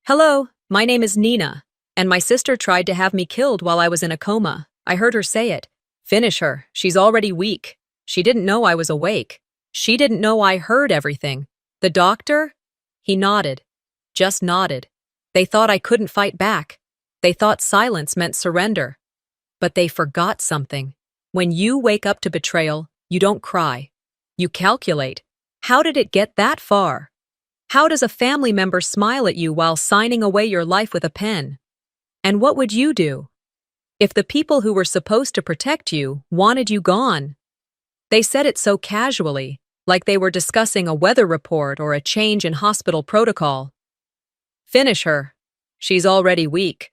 Hello, my name is Nina, and my sister tried to have me killed while I was in a coma. I heard her say it. Finish her, she's already weak. She didn't know I was awake. She didn't know I heard everything. The doctor? He nodded. Just nodded. They thought I couldn't fight back. They thought silence meant surrender. But they forgot something. When you wake up to betrayal, you don't cry. You calculate. How did it get that far? How does a family member smile at you while signing away your life with a pen? And what would you do if the people who were supposed to protect you wanted you gone? They said it so casually, like they were discussing a weather report or a change in hospital protocol. Finish her. She's already weak.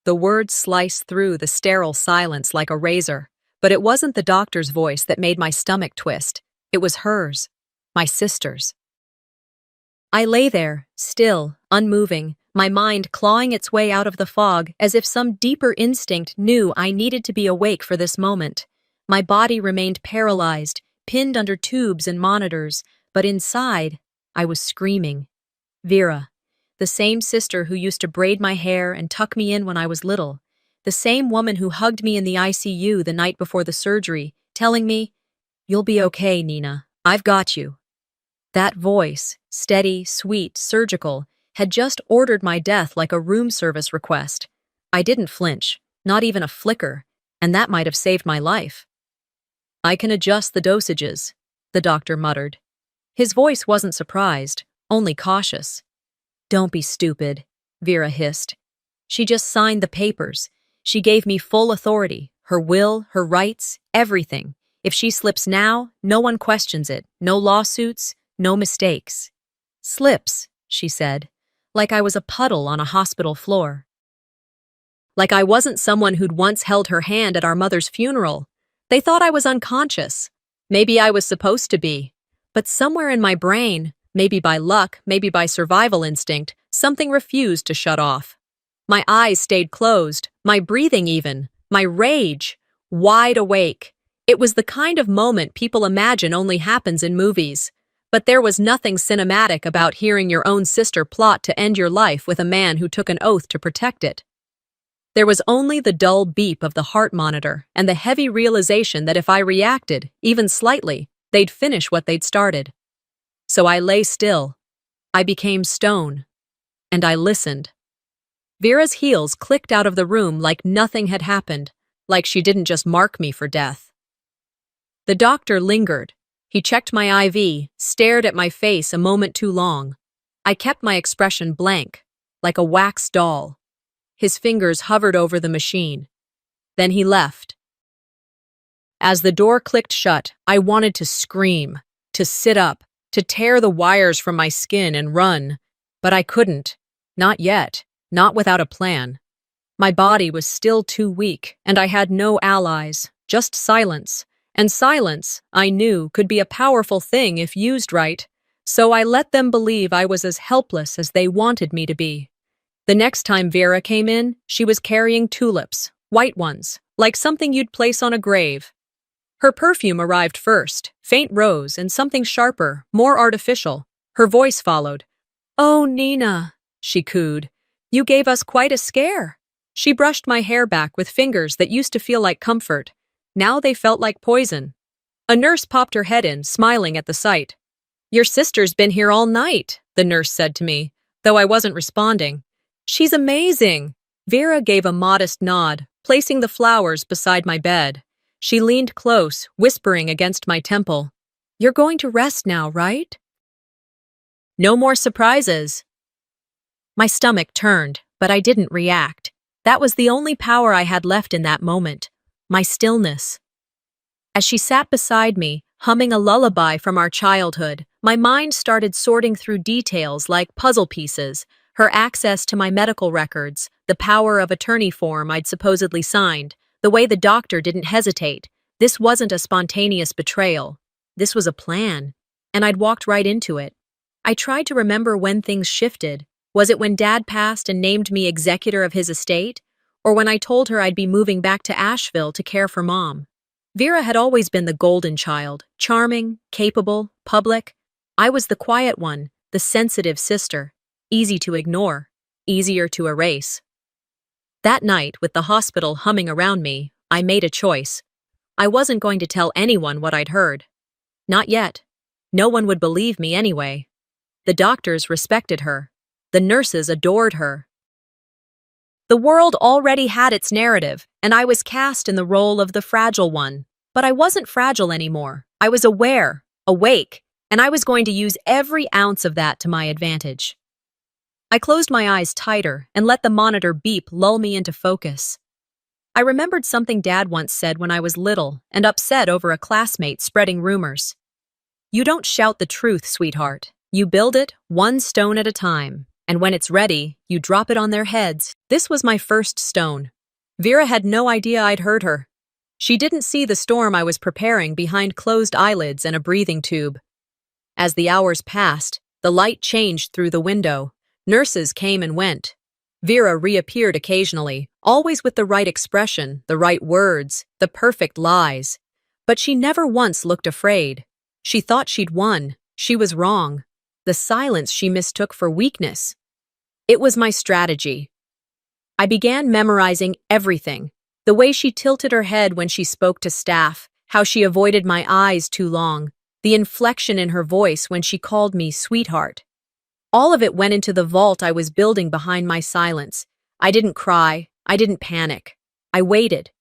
The words sliced through the sterile silence like a razor, but it wasn't the doctor's voice that made my stomach twist. It was hers, my sister's. I lay there, still, unmoving, my mind clawing its way out of the fog as if some deeper instinct knew I needed to be awake for this moment. My body remained paralyzed, pinned under tubes and monitors, but inside, I was screaming. Vera, the same sister who used to braid my hair and tuck me in when I was little, the same woman who hugged me in the ICU the night before the surgery, telling me, "You'll be okay, Nina. I've got you." That voice, steady, sweet, surgical, had just ordered my death like a room service request. I didn't flinch, not even a flicker, and that might have saved my life. "I can adjust the dosages," the doctor muttered. His voice wasn't surprised, only cautious. "Don't be stupid," Vera hissed. "She just signed the papers. She gave me full authority, her will, her rights, everything. If she slips now, no one questions it, no lawsuits, no mistakes." "Slips," she said, like I was a puddle on a hospital floor. Like I wasn't someone who'd once held her hand at our mother's funeral. They thought I was unconscious. Maybe I was supposed to be. But somewhere in my brain, maybe by luck, maybe by survival instinct, something refused to shut off. My eyes stayed closed, my breathing even, my rage, wide awake. It was the kind of moment people imagine only happens in movies. But there was nothing cinematic about hearing your own sister plot to end your life with a man who took an oath to protect it. There was only the dull beep of the heart monitor and the heavy realization that if I reacted, even slightly, they'd finish what they'd started. So I lay still. I became stone. And I listened. Vera's heels clicked out of the room like nothing had happened, like she didn't just mark me for death. The doctor lingered. He checked my IV, stared at my face a moment too long. I kept my expression blank, like a wax doll. His fingers hovered over the machine. Then he left. As the door clicked shut, I wanted to scream, to sit up, to tear the wires from my skin and run. But I couldn't. Not yet. Not without a plan. My body was still too weak, and I had no allies, just silence. And silence, I knew, could be a powerful thing if used right, so I let them believe I was as helpless as they wanted me to be. The next time Vera came in, she was carrying tulips, white ones, like something you'd place on a grave. Her perfume arrived first, faint rose and something sharper, more artificial. Her voice followed. "Oh, Nina," she cooed, "you gave us quite a scare." She brushed my hair back with fingers that used to feel like comfort. Now they felt like poison. A nurse popped her head in, smiling at the sight. "Your sister's been here all night," the nurse said to me, though I wasn't responding. "She's amazing." Vera gave a modest nod, placing the flowers beside my bed. She leaned close, whispering against my temple. "You're going to rest now, right? No more surprises." My stomach turned, but I didn't react. That was the only power I had left in that moment. My stillness. As she sat beside me, humming a lullaby from our childhood, my mind started sorting through details like puzzle pieces, her access to my medical records, the power of attorney form I'd supposedly signed, the way the doctor didn't hesitate. This wasn't a spontaneous betrayal. This was a plan, and I'd walked right into it. I tried to remember when things shifted. Was it when Dad passed and named me executor of his estate? Or when I told her I'd be moving back to Asheville to care for Mom? Vera had always been the golden child, charming, capable, public. I was the quiet one, the sensitive sister. easy to ignore, easier to erase. That night, with the hospital humming around me, I made a choice. I wasn't going to tell anyone what I'd heard. Not yet. No one would believe me anyway. The doctors respected her. The nurses adored her. The world already had its narrative, and I was cast in the role of the fragile one. But I wasn't fragile anymore. I was aware, awake, and I was going to use every ounce of that to my advantage. I closed my eyes tighter and let the monitor beep lull me into focus. I remembered something Dad once said when I was little and upset over a classmate spreading rumors. You don't shout the truth, sweetheart. You build it one stone at a time, and when it's ready, you drop it on their heads. This was my first stone. Vera had no idea I'd heard her. She didn't see the storm I was preparing behind closed eyelids and a breathing tube. As the hours passed, the light changed through the window. Nurses came and went. Vera reappeared occasionally, always with the right expression, the right words, the perfect lies. But she never once looked afraid. She thought she'd won. She was wrong. The silence she mistook for weakness. It was my strategy. I began memorizing everything. The way she tilted her head when she spoke to staff, how she avoided my eyes too long, the inflection in her voice when she called me sweetheart. All of it went into the vault I was building behind my silence. I didn't cry. I didn't panic. I waited.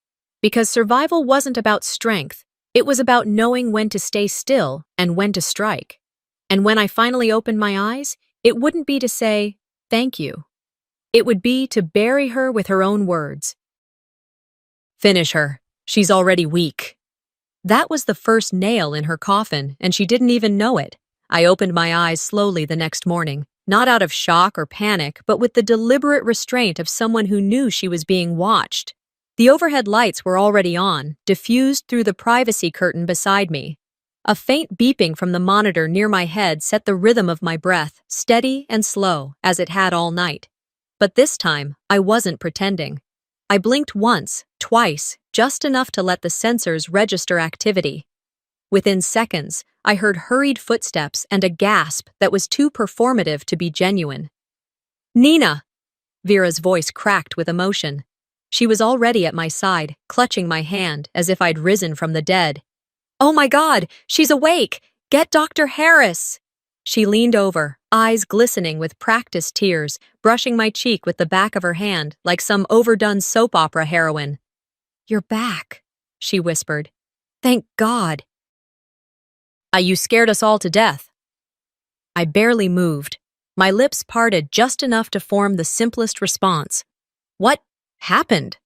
Because survival wasn't about strength. It was about knowing when to stay still and when to strike. And when I finally opened my eyes, it wouldn't be to say, thank you. It would be to bury her with her own words. Finish her. She's already weak. That was the first nail in her coffin, and she didn't even know it. I opened my eyes slowly the next morning, not out of shock or panic, but with the deliberate restraint of someone who knew she was being watched. The overhead lights were already on, diffused through the privacy curtain beside me. A faint beeping from the monitor near my head set the rhythm of my breath, steady and slow, as it had all night. But this time, I wasn't pretending. I blinked once, twice, just enough to let the sensors register activity. Within seconds, I heard hurried footsteps and a gasp that was too performative to be genuine. Nina! Vera's voice cracked with emotion. She was already at my side, clutching my hand as if I'd risen from the dead. Oh my God, she's awake! Get Dr. Harris! She leaned over, eyes glistening with practiced tears, brushing my cheek with the back of her hand like some overdone soap opera heroine. You're back, she whispered. Thank God. You scared us all to death. I barely moved. My lips parted just enough to form the simplest response. What happened?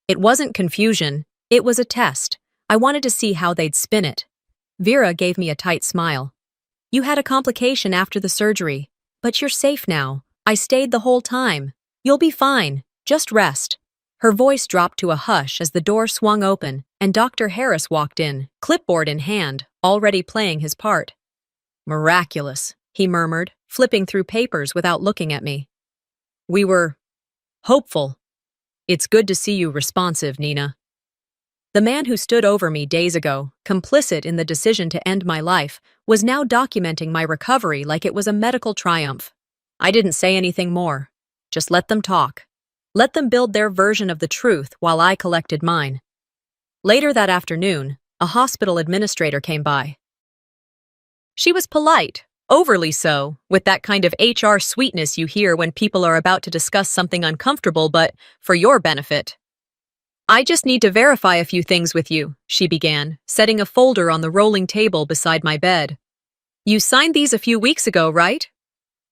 It wasn't confusion. It was a test. I wanted to see how they'd spin it. Vera gave me a tight smile. You had a complication after the surgery, but you're safe now. I stayed the whole time. You'll be fine. Just rest. Her voice dropped to a hush as the door swung open and Dr. Harris walked in, clipboard in hand, already playing his part. Miraculous, he murmured, flipping through papers without looking at me. We were hopeful. It's good to see you responsive, Nina. The man who stood over me days ago, complicit in the decision to end my life, was now documenting my recovery like it was a medical triumph. I didn't say anything more. Just let them talk. Let them build their version of the truth while I collected mine. Later that afternoon, a hospital administrator came by. She was polite, overly so, with that kind of HR sweetness you hear when people are about to discuss something uncomfortable but for your benefit. I just need to verify a few things with you, she began, setting a folder on the rolling table beside my bed. You signed these a few weeks ago, right?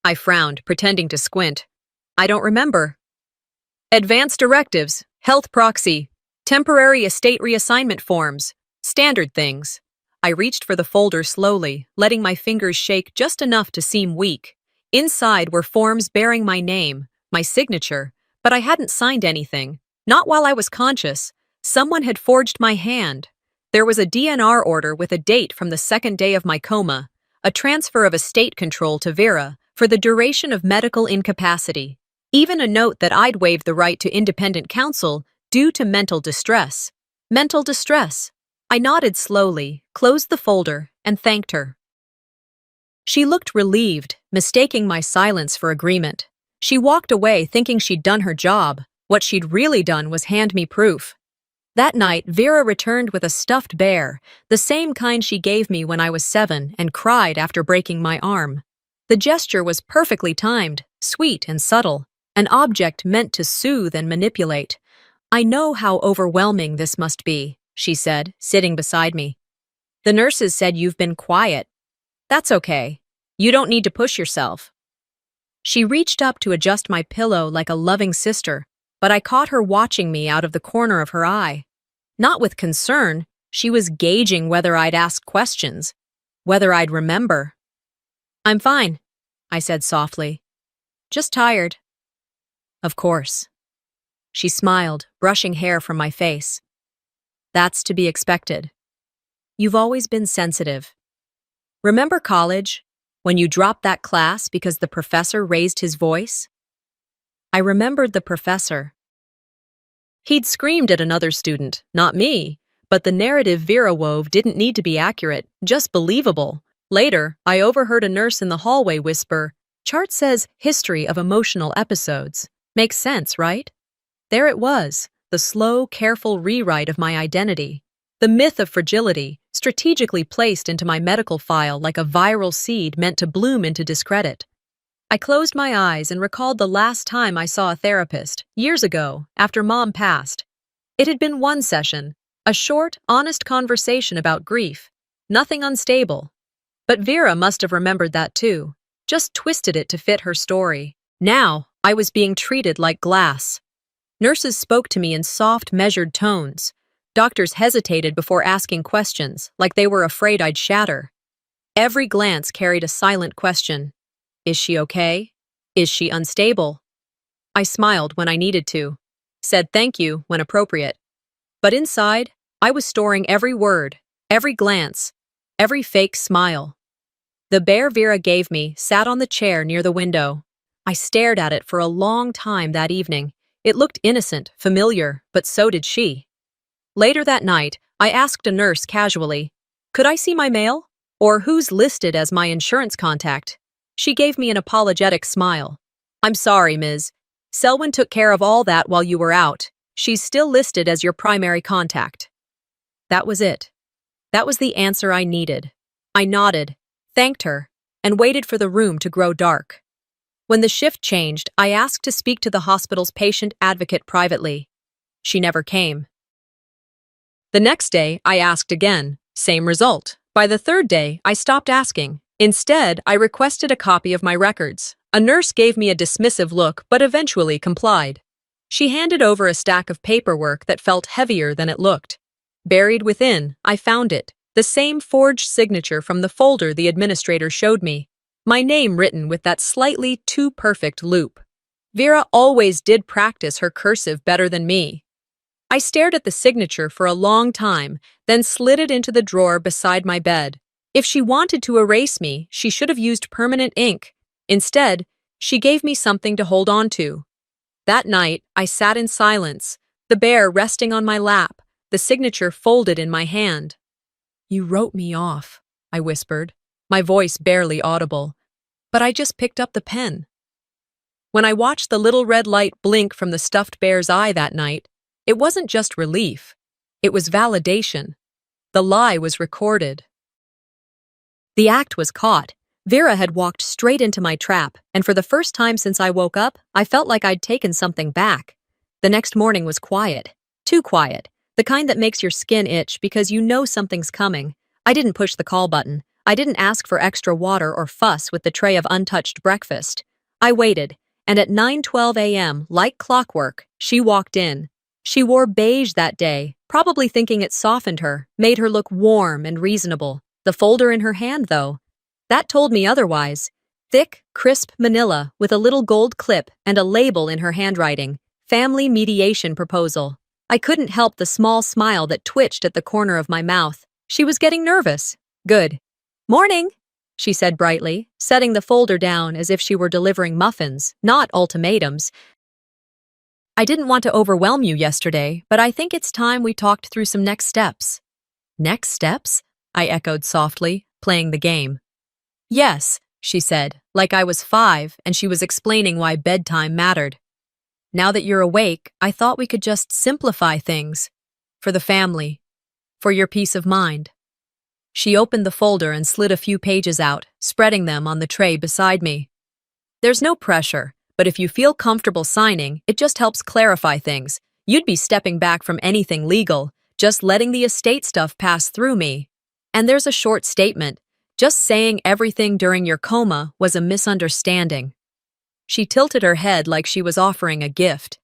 I frowned, pretending to squint. I don't remember. Advanced directives, health proxy, temporary estate reassignment forms, standard things. I reached for the folder slowly, letting my fingers shake just enough to seem weak. Inside were forms bearing my name, my signature, but I hadn't signed anything. Not while I was conscious. Someone had forged my hand. There was a DNR order with a date from the second day of my coma, a transfer of estate control to Vera for the duration of medical incapacity. Even a note that I'd waived the right to independent counsel due to mental distress. Mental distress. I nodded slowly, closed the folder, and thanked her. She looked relieved, mistaking my silence for agreement. She walked away thinking she'd done her job. What she'd really done was hand me proof. That night, Vera returned with a stuffed bear, the same kind she gave me when I was 7 and cried after breaking my arm. The gesture was perfectly timed, sweet and subtle, an object meant to soothe and manipulate. "I know how overwhelming this must be," she said, sitting beside me. "The nurses said you've been quiet. That's okay. You don't need to push yourself." She reached up to adjust my pillow like a loving sister, but I caught her watching me out of the corner of her eye. Not with concern, she was gauging whether I'd ask questions, whether I'd remember. "I'm fine," I said softly. "Just tired." "Of course." She smiled, brushing hair from my face. "That's to be expected. You've always been sensitive. Remember college, when you dropped that class because the professor raised his voice?" I remembered the professor. He'd screamed at another student, not me, but the narrative Vera wove didn't need to be accurate, just believable. Later, I overheard a nurse in the hallway whisper, "Chart says history of emotional episodes. Makes sense, right?" There it was, the slow, careful rewrite of my identity. The myth of fragility, strategically placed into my medical file like a viral seed meant to bloom into discredit. I closed my eyes and recalled the last time I saw a therapist, years ago, after Mom passed. It had been one session, a short, honest conversation about grief. Nothing unstable. But Vera must have remembered that too, just twisted it to fit her story. Now, I was being treated like glass. Nurses spoke to me in soft, measured tones. Doctors hesitated before asking questions, like they were afraid I'd shatter. Every glance carried a silent question. Is she okay? Is she unstable? I smiled when I needed to, said thank you when appropriate. But inside, I was storing every word, every glance, every fake smile. The bear Vera gave me sat on the chair near the window. I stared at it for a long time that evening. It looked innocent, familiar, but so did she. Later that night, I asked a nurse casually, "Could I see my mail? Or who's listed as my insurance contact?" She gave me an apologetic smile. "I'm sorry, Ms. Selwyn took care of all that while you were out. She's still listed as your primary contact." That was it. That was the answer I needed. I nodded, thanked her, and waited for the room to grow dark. When the shift changed, I asked to speak to the hospital's patient advocate privately. She never came. The next day, I asked again. Same result. By the third day, I stopped asking. Instead, I requested a copy of my records. A nurse gave me a dismissive look, but eventually complied. She handed over a stack of paperwork that felt heavier than it looked. Buried within, I found it, the same forged signature from the folder the administrator showed me. My name written with that slightly too perfect loop. Vera always did practice her cursive better than me. I stared at the signature for a long time, then slid it into the drawer beside my bed. If she wanted to erase me, she should have used permanent ink. Instead, she gave me something to hold on to. That night, I sat in silence, the bear resting on my lap, the signature folded in my hand. "You wrote me off," I whispered, my voice barely audible. But I just picked up the pen. When I watched the little red light blink from the stuffed bear's eye that night, it wasn't just relief. It was validation. The lie was recorded. The act was caught. Vera had walked straight into my trap, and for the first time since I woke up, I felt like I'd taken something back. The next morning was quiet. Too quiet. The kind that makes your skin itch because you know something's coming. I didn't push the call button. I didn't ask for extra water or fuss with the tray of untouched breakfast. I waited, and at 9:12 a.m., like clockwork, she walked in. She wore beige that day, probably thinking it softened her, made her look warm and reasonable. The folder in her hand, though, that told me otherwise. Thick, crisp manila with a little gold clip and a label in her handwriting. Family mediation proposal. I couldn't help the small smile that twitched at the corner of my mouth. She was getting nervous. Good. "Morning," she said brightly, setting the folder down as if she were delivering muffins, not ultimatums. "I didn't want to overwhelm you yesterday, but I think it's time we talked through some next steps." "Next steps?" I echoed softly, playing the game. Yes, she said, like I was 5 and she was explaining why bedtime mattered. Now that you're awake, I thought we could just simplify things. For the family. For your peace of mind. She opened the folder and slid a few pages out, spreading them on the tray beside me. There's no pressure, but if you feel comfortable signing, it just helps clarify things. You'd be stepping back from anything legal, just letting the estate stuff pass through me. And there's a short statement. Just saying everything during your coma was a misunderstanding. She tilted her head like she was offering a gift.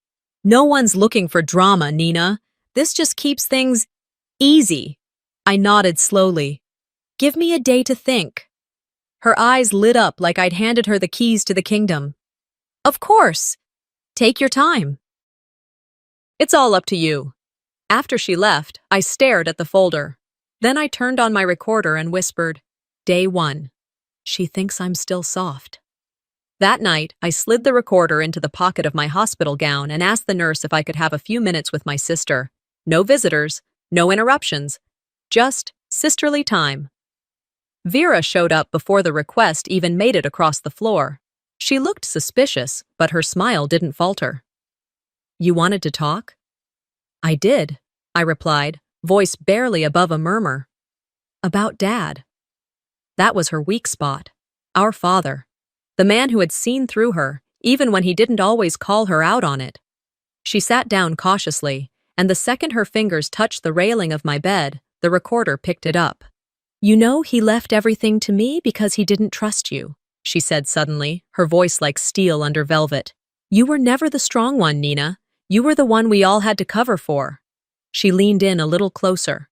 No one's looking for drama, Nina. This just keeps things easy. I nodded slowly. Give me a day to think. Her eyes lit up like I'd handed her the keys to the kingdom. Of course. Take your time. It's all up to you. After she left, I stared at the folder. Then I turned on my recorder and whispered, Day 1. She thinks I'm still soft. That night, I slid the recorder into the pocket of my hospital gown and asked the nurse if I could have a few minutes with my sister. No visitors, no interruptions, just sisterly time. Vera showed up before the request even made it across the floor. She looked suspicious, but her smile didn't falter. You wanted to talk? I did, I replied, voice barely above a murmur. About Dad. That was her weak spot. Our father. The man who had seen through her, even when he didn't always call her out on it. She sat down cautiously, and the second her fingers touched the railing of my bed, the recorder picked it up. You know he left everything to me because he didn't trust you, she said suddenly, her voice like steel under velvet. You were never the strong one, Nina. You were the one we all had to cover for. She leaned in a little closer.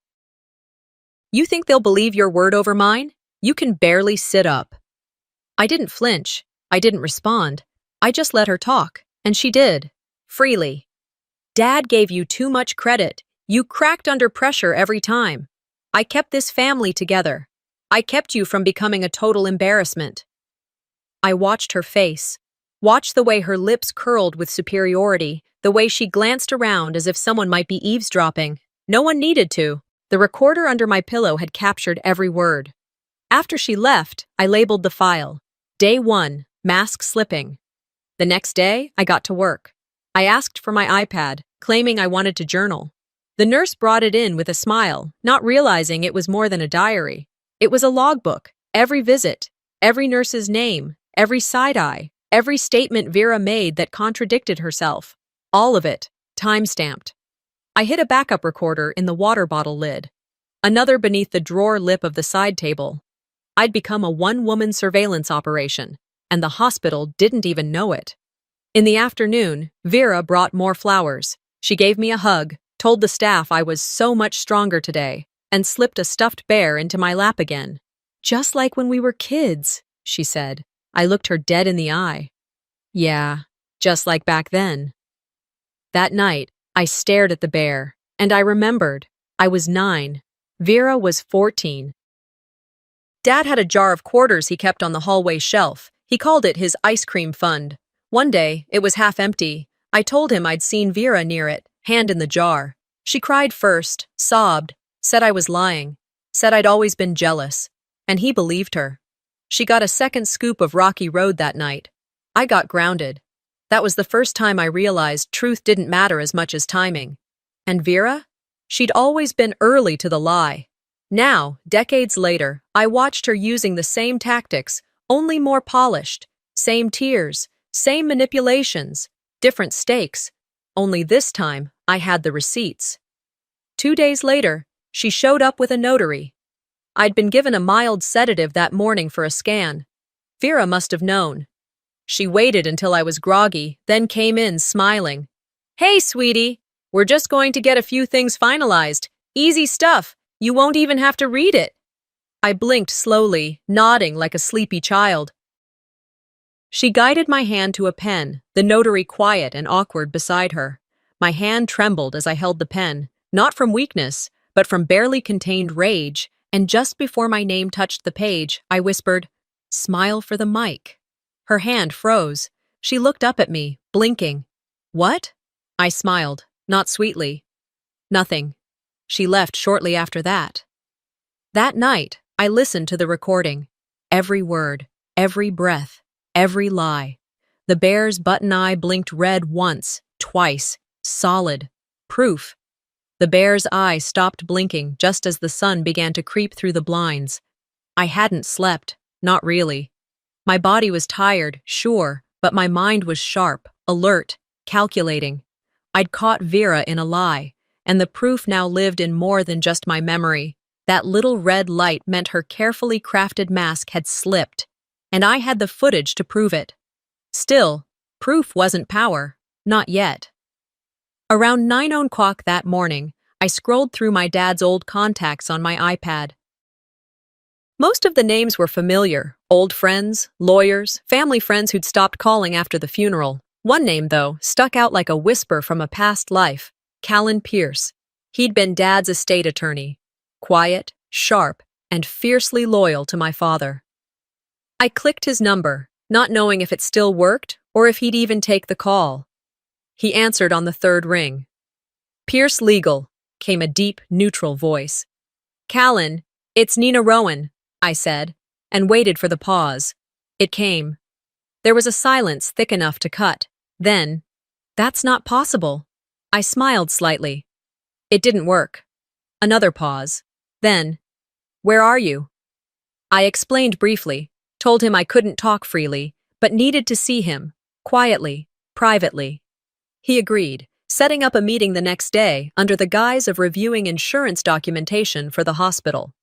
You think they'll believe your word over mine? You can barely sit up. I didn't flinch. I didn't respond. I just let her talk, and she did. Freely. Dad gave you too much credit. You cracked under pressure every time. I kept this family together. I kept you from becoming a total embarrassment. I watched her face, watched the way her lips curled with superiority, the way she glanced around as if someone might be eavesdropping. No one needed to. The recorder under my pillow had captured every word. After she left, I labeled the file. Day 1, mask slipping. The next day, I got to work. I asked for my iPad, claiming I wanted to journal. The nurse brought it in with a smile, not realizing it was more than a diary. It was a logbook, every visit, every nurse's name, every side-eye, every statement Vera made that contradicted herself. All of it, time-stamped. I hid a backup recorder in the water bottle lid, another beneath the drawer lip of the side table. I'd become a one-woman surveillance operation, and the hospital didn't even know it. In the afternoon, Vera brought more flowers. She gave me a hug, told the staff I was so much stronger today, and slipped a stuffed bear into my lap again. Just like when we were kids, she said. I looked her dead in the eye. Yeah, just like back then. That night, I stared at the bear, and I remembered. I was 9. Vera was 14. Dad had a jar of quarters he kept on the hallway shelf. He called it his ice cream fund. One day, it was half empty. I told him I'd seen Vera near it, hand in the jar. She cried first, sobbed, said I was lying, said I'd always been jealous, and he believed her. She got a second scoop of Rocky Road that night. I got grounded. That was the first time I realized truth didn't matter as much as timing. And Vera? She'd always been early to the lie. Now, decades later, I watched her using the same tactics, only more polished. Same tears, same manipulations, different stakes. Only this time, I had the receipts. 2 days later, she showed up with a notary. I'd been given a mild sedative that morning for a scan. Vera must have known. She waited until I was groggy, then came in smiling. Hey, sweetie, we're just going to get a few things finalized. Easy stuff. You won't even have to read it. I blinked slowly, nodding like a sleepy child. She guided my hand to a pen, the notary quiet and awkward beside her. My hand trembled as I held the pen, not from weakness, but from barely contained rage, and just before my name touched the page, I whispered, "Smile for the mic." Her hand froze. She looked up at me, blinking. "What?" I smiled, not sweetly. "Nothing." She left shortly after that. That night, I listened to the recording. Every word, every breath, every lie. The bear's button eye blinked red once, twice. Solid. Proof. The bear's eye stopped blinking just as the sun began to creep through the blinds. I hadn't slept, not really. My body was tired, sure, but my mind was sharp, alert, calculating. I'd caught Vera in a lie, and the proof now lived in more than just my memory. That little red light meant her carefully crafted mask had slipped, and I had the footage to prove it. Still, proof wasn't power, not yet. Around 9 o'clock that morning, I scrolled through my dad's old contacts on my iPad. Most of the names were familiar, old friends, lawyers, family friends who'd stopped calling after the funeral. One name, though, stuck out like a whisper from a past life, Callan Pierce. He'd been Dad's estate attorney, quiet, sharp, and fiercely loyal to my father. I clicked his number, not knowing if it still worked or if he'd even take the call. He answered on the third ring. "Pierce Legal," came a deep, neutral voice. "Callan, it's Nina Rowan," I said, and waited for the pause. It came. There was a silence thick enough to cut. Then, "That's not possible." I smiled slightly. It didn't work. Another pause. Then, "Where are you?" I explained briefly, told him I couldn't talk freely, but needed to see him, quietly, privately. He agreed, setting up a meeting the next day under the guise of reviewing insurance documentation for the hospital.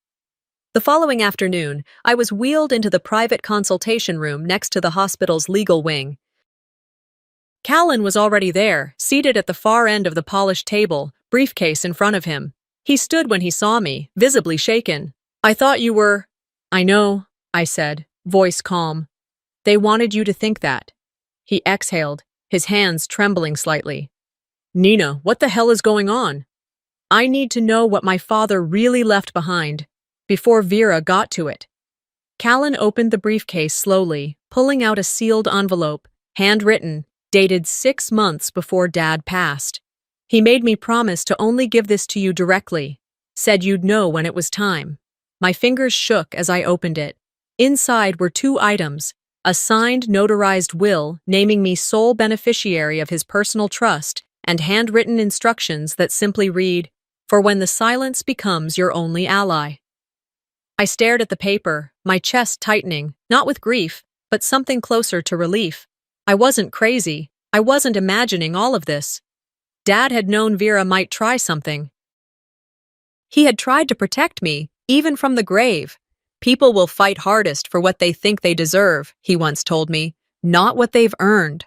The following afternoon, I was wheeled into the private consultation room next to the hospital's legal wing. Callan was already there, seated at the far end of the polished table, briefcase in front of him. He stood when he saw me, visibly shaken. "I thought you were—" "I know," I said, voice calm. "They wanted you to think that." He exhaled, his hands trembling slightly. "Nina, what the hell is going on? I need to know what my father really left behind, before Vera got to it." Callan opened the briefcase slowly, pulling out a sealed envelope, handwritten, dated 6 months before Dad passed. "He made me promise to only give this to you directly, said you'd know when it was time." My fingers shook as I opened it. Inside were 2 items, a signed notarized will naming me sole beneficiary of his personal trust, and handwritten instructions that simply read, "For when the silence becomes your only ally." I stared at the paper, my chest tightening, not with grief, but something closer to relief. I wasn't crazy. I wasn't imagining all of this. Dad had known Vera might try something. He had tried to protect me, even from the grave. "People will fight hardest for what they think they deserve," he once told me, "not what they've earned."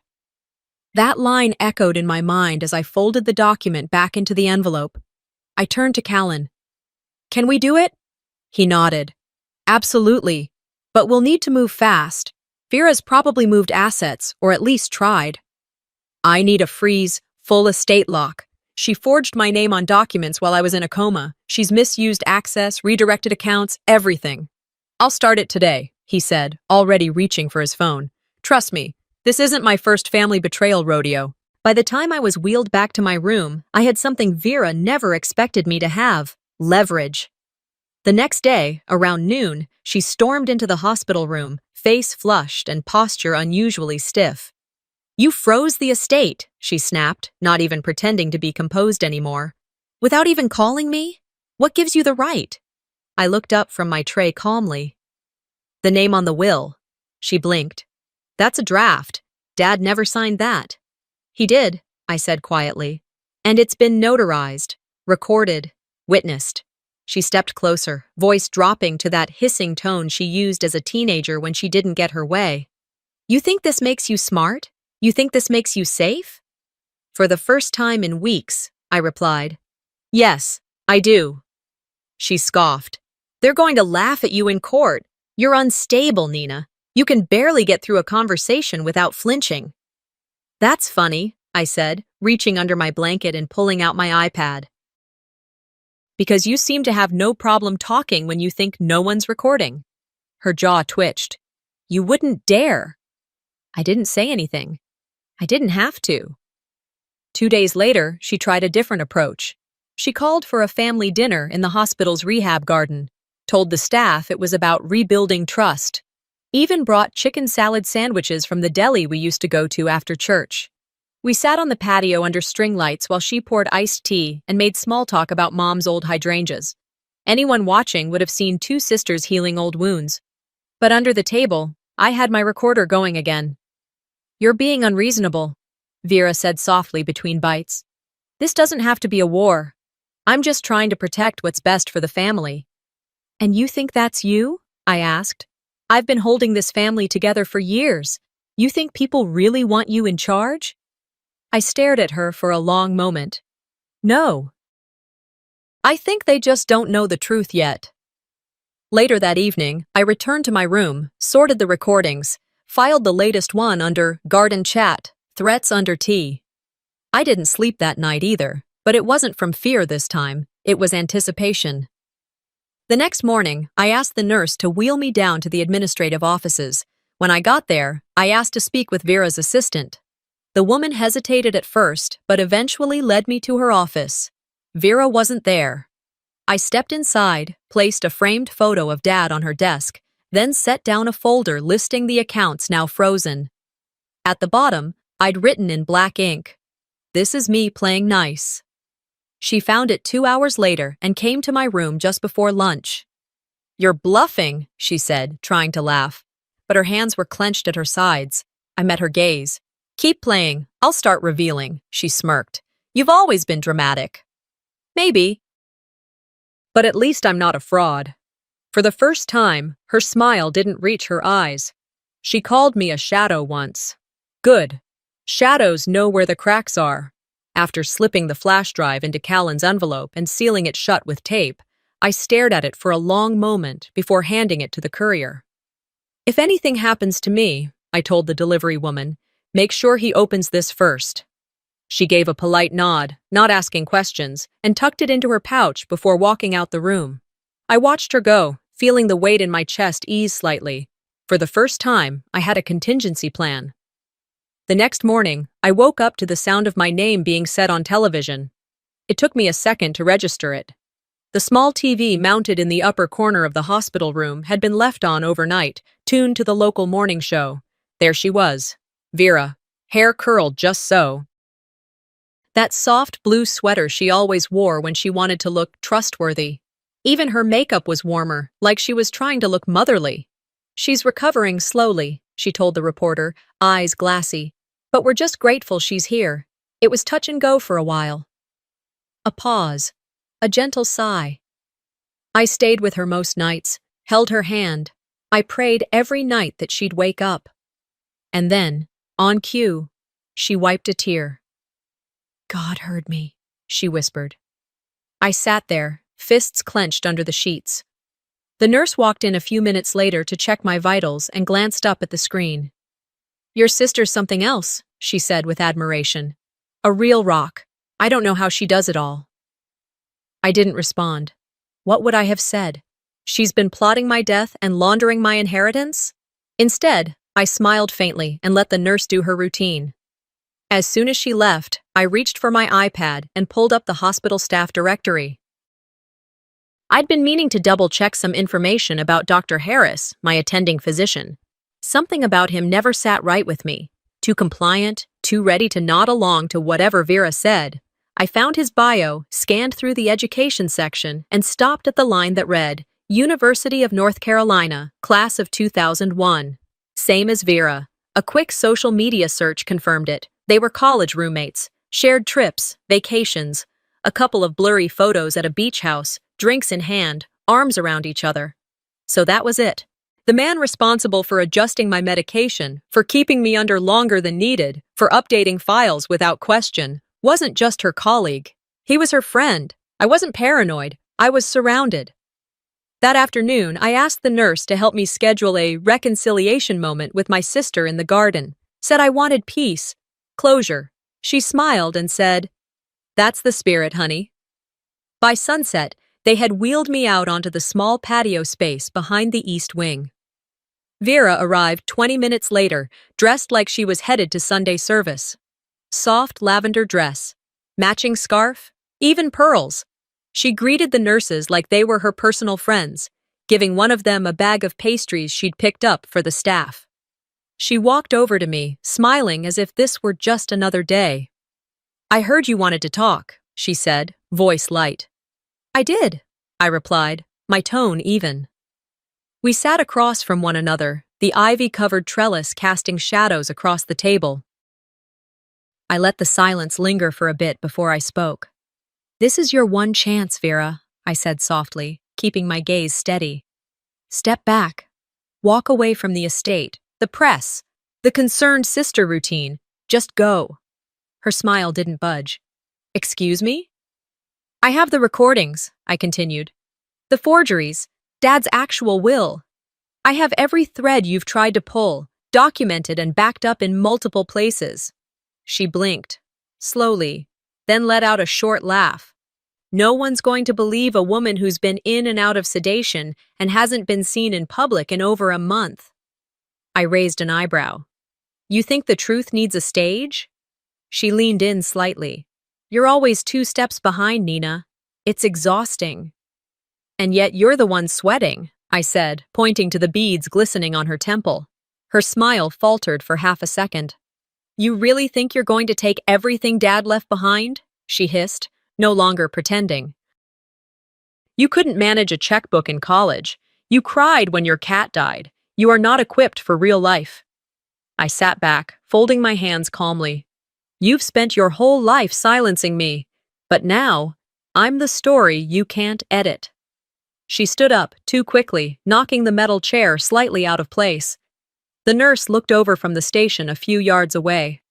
That line echoed in my mind as I folded the document back into the envelope. I turned to Callan. "Can we do it?" He nodded. "Absolutely. But we'll need to move fast. Vera's probably moved assets, or at least tried." "I need a freeze, full estate lock. She forged my name on documents while I was in a coma. She's misused access, redirected accounts, everything." "I'll start it today," he said, already reaching for his phone. "Trust me, this isn't my first family betrayal rodeo." By the time I was wheeled back to my room, I had something Vera never expected me to have: leverage. The next day, around noon, she stormed into the hospital room, face flushed and posture unusually stiff. "You froze the estate," she snapped, not even pretending to be composed anymore. "Without even calling me? What gives you the right?" I looked up from my tray calmly. "The name on the will." She blinked. "That's a draft. Dad never signed that." "He did," I said quietly. "And it's been notarized, recorded, witnessed." She stepped closer, voice dropping to that hissing tone she used as a teenager when she didn't get her way. "You think this makes you smart? You think this makes you safe?" "For the first time in weeks," I replied. "Yes, I do." She scoffed. "They're going to laugh at you in court. You're unstable, Nina. You can barely get through a conversation without flinching." "That's funny," I said, reaching under my blanket and pulling out my iPad. "Because you seem to have no problem talking when you think no one's recording." Her jaw twitched. "You wouldn't dare." I didn't say anything. I didn't have to. 2 days later, she tried a different approach. She called for a family dinner in the hospital's rehab garden, told the staff it was about rebuilding trust, Even brought chicken salad sandwiches from the deli we used to go to after church. We sat on the patio under string lights while she poured iced tea and made small talk about Mom's old hydrangeas. Anyone watching would have seen two sisters healing old wounds. But under the table, I had my recorder going again. "You're being unreasonable," Vera said softly between bites. "This doesn't have to be a war. I'm just trying to protect what's best for the family." "And you think that's you?" I asked. "I've been holding this family together for years. You think people really want you in charge?" I stared at her for a long moment. "No. I think they just don't know the truth yet." Later that evening, I returned to my room, sorted the recordings, filed the latest one under Garden Chat, Threats Under Tea. I didn't sleep that night either, but it wasn't from fear this time, it was anticipation. The next morning, I asked the nurse to wheel me down to the administrative offices. When I got there, I asked to speak with Vera's assistant. The woman hesitated at first, but eventually led me to her office. Vera wasn't there. I stepped inside, placed a framed photo of Dad on her desk, then set down a folder listing the accounts now frozen. At the bottom, I'd written in black ink, "This is me playing nice." She found it 2 hours later and came to my room just before lunch. "You're bluffing," she said, trying to laugh. But her hands were clenched at her sides. I met her gaze. "Keep playing. I'll start revealing," she smirked. "You've always been dramatic." "Maybe. But at least I'm not a fraud." For the first time, her smile didn't reach her eyes. "She called me a shadow once." "Good. Shadows know where the cracks are." After slipping the flash drive into Callan's envelope and sealing it shut with tape, I stared at it for a long moment before handing it to the courier. "If anything happens to me," I told the delivery woman, "make sure he opens this first." She gave a polite nod, not asking questions, and tucked it into her pouch before walking out the room. I watched her go, feeling the weight in my chest ease slightly. For the first time, I had a contingency plan. The next morning, I woke up to the sound of my name being said on television. It took me a second to register it. The small TV mounted in the upper corner of the hospital room had been left on overnight, tuned to the local morning show. There she was, Vera, hair curled just so. That soft blue sweater she always wore when she wanted to look trustworthy. Even her makeup was warmer, like she was trying to look motherly. "She's recovering slowly," she told the reporter, eyes glassy. "But we're just grateful she's here. It was touch and go for a while." A pause. A gentle sigh. I stayed with her most nights, held her hand. I prayed every night that she'd wake up. And then, on cue, she wiped a tear. "God heard me," she whispered. I sat there, fists clenched under the sheets. The nurse walked in a few minutes later to check my vitals and glanced up at the screen. "Your sister's something else," she said with admiration. "A real rock. I don't know how she does it all." I didn't respond. What would I have said? She's been plotting my death and laundering my inheritance? Instead, I smiled faintly and let the nurse do her routine. As soon as she left, I reached for my iPad and pulled up the hospital staff directory. I'd been meaning to double-check some information about Dr. Harris, my attending physician. Something about him never sat right with me. Too compliant, too ready to nod along to whatever Vera said. I found his bio, scanned through the education section, and stopped at the line that read, University of North Carolina, class of 2001. Same as Vera. A quick social media search confirmed it. They were college roommates, shared trips, vacations, a couple of blurry photos at a beach house, drinks in hand, arms around each other. So that was it. The man responsible for adjusting my medication, for keeping me under longer than needed, for updating files without question, wasn't just her colleague. He was her friend. I wasn't paranoid. I was surrounded. That afternoon, I asked the nurse to help me schedule a reconciliation moment with my sister in the garden. Said I wanted peace, closure. She smiled and said, "That's the spirit, honey." By sunset, they had wheeled me out onto the small patio space behind the east wing. Vera arrived 20 minutes later, dressed like she was headed to Sunday service. Soft lavender dress, matching scarf, even pearls. She greeted the nurses like they were her personal friends, giving one of them a bag of pastries she'd picked up for the staff. She walked over to me, smiling as if this were just another day. "I heard you wanted to talk," she said, voice light. "I did," I replied, my tone even. We sat across from one another, the ivy-covered trellis casting shadows across the table. I let the silence linger for a bit before I spoke. "This is your one chance, Vera," I said softly, keeping my gaze steady. "Step back. Walk away from the estate, the press, the concerned sister routine. Just go." Her smile didn't budge. "Excuse me?" "I have the recordings," I continued. "The forgeries, Dad's actual will. I have every thread you've tried to pull, documented and backed up in multiple places." She blinked, slowly, then let out a short laugh. "No one's going to believe a woman who's been in and out of sedation and hasn't been seen in public in over a month." I raised an eyebrow. "You think the truth needs a stage?" She leaned in slightly. "You're always 2 steps behind, Nina. It's exhausting." "And yet you're the one sweating," I said, pointing to the beads glistening on her temple. Her smile faltered for half a second. "You really think you're going to take everything Dad left behind?" she hissed, no longer pretending. "You couldn't manage a checkbook in college. You cried when your cat died. You are not equipped for real life." I sat back, folding my hands calmly. "You've spent your whole life silencing me, but now, I'm the story you can't edit." She stood up, too quickly, knocking the metal chair slightly out of place. The nurse looked over from the station a few yards away.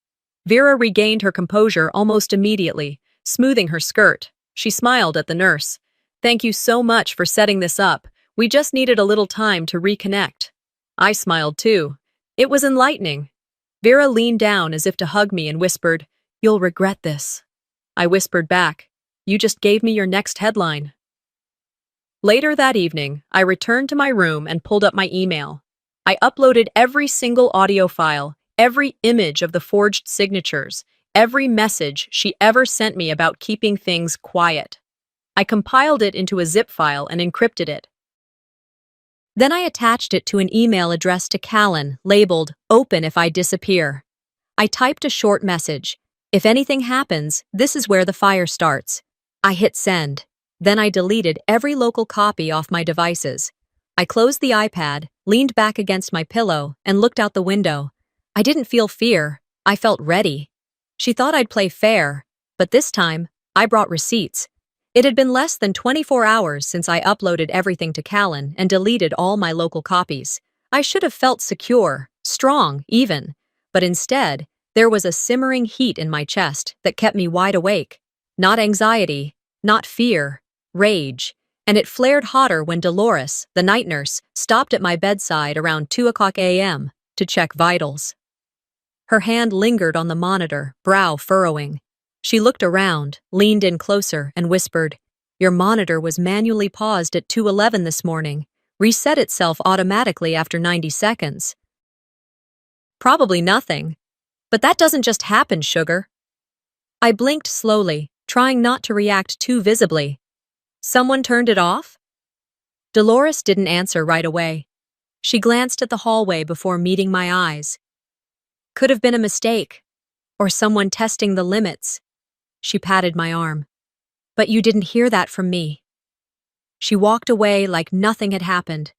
Vera regained her composure almost immediately, smoothing her skirt. She smiled at the nurse. "Thank you so much for setting this up. We just needed a little time to reconnect." I smiled too. It was enlightening. Vera leaned down as if to hug me and whispered, "You'll regret this." I whispered back, "You just gave me your next headline." Later that evening, I returned to my room and pulled up my email. I uploaded every single audio file, every image of the forged signatures, every message she ever sent me about keeping things quiet. I compiled it into a zip file and encrypted it. Then I attached it to an email addressed to Callan, labeled, "Open if I disappear." I typed a short message. "If anything happens, this is where the fire starts." I hit send. Then I deleted every local copy off my devices. I closed the iPad, leaned back against my pillow, and looked out the window. I didn't feel fear. I felt ready. She thought I'd play fair, but this time, I brought receipts. It had been less than 24 hours since I uploaded everything to Callan and deleted all my local copies. I should have felt secure, strong, even. But instead, there was a simmering heat in my chest that kept me wide awake. Not anxiety, not fear. Rage, and it flared hotter when Dolores, the night nurse, stopped at my bedside around 2 a.m. to check vitals. Her hand lingered on the monitor, brow furrowing. She looked around, leaned in closer, and whispered, "Your monitor was manually paused at 2:11 this morning, reset itself automatically after 90 seconds. Probably nothing. But that doesn't just happen, sugar." I blinked slowly, trying not to react too visibly. "Someone turned it off?" Dolores didn't answer right away. She glanced at the hallway before meeting my eyes. "Could have been a mistake. Or someone testing the limits." She patted my arm. "But you didn't hear that from me." She walked away like nothing had happened.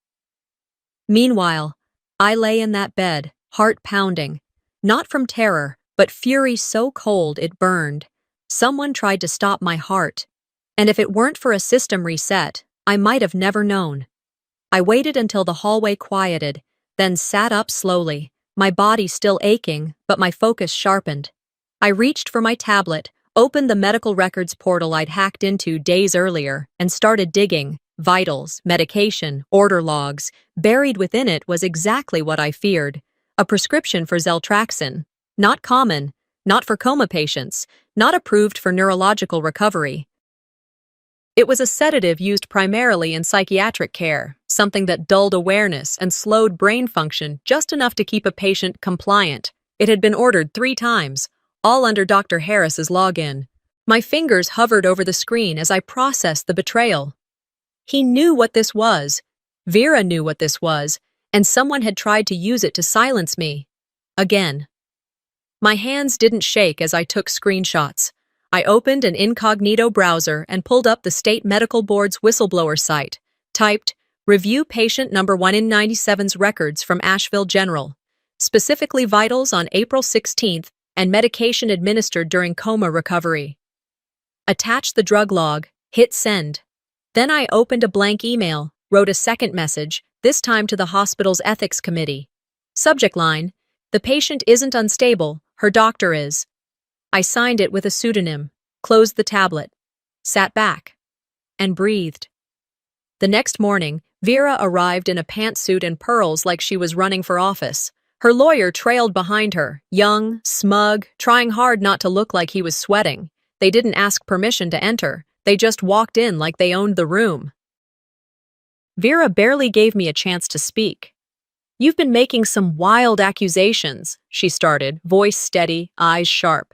Meanwhile, I lay in that bed, heart pounding. Not from terror, but fury so cold it burned. Someone tried to stop my heart. And if it weren't for a system reset, I might have never known. I waited until the hallway quieted, then sat up slowly, my body still aching, but my focus sharpened. I reached for my tablet, opened the medical records portal I'd hacked into days earlier, and started digging. Vitals, medication, order logs. Buried within it was exactly what I feared. A prescription for Zeltraxin. Not common, not for coma patients, not approved for neurological recovery. It was a sedative used primarily in psychiatric care, something that dulled awareness and slowed brain function just enough to keep a patient compliant. It had been ordered 3 times, all under Dr. Harris's login. My fingers hovered over the screen as I processed the betrayal. He knew what this was. Vera knew what this was, and someone had tried to use it to silence me. Again. My hands didn't shake as I took screenshots. I opened an incognito browser and pulled up the State Medical Board's whistleblower site, typed, "Review patient number 1 in 97's records from Asheville General, specifically vitals on April 16th and medication administered during coma recovery." Attach the drug log, hit send. Then I opened a blank email, wrote a second message, this time to the hospital's ethics committee. Subject line, "The patient isn't unstable, her doctor is." I signed it with a pseudonym, closed the tablet, sat back, and breathed. The next morning, Vera arrived in a pantsuit and pearls like she was running for office. Her lawyer trailed behind her, young, smug, trying hard not to look like he was sweating. They didn't ask permission to enter. They just walked in like they owned the room. Vera barely gave me a chance to speak. "You've been making some wild accusations," she started, voice steady, eyes sharp.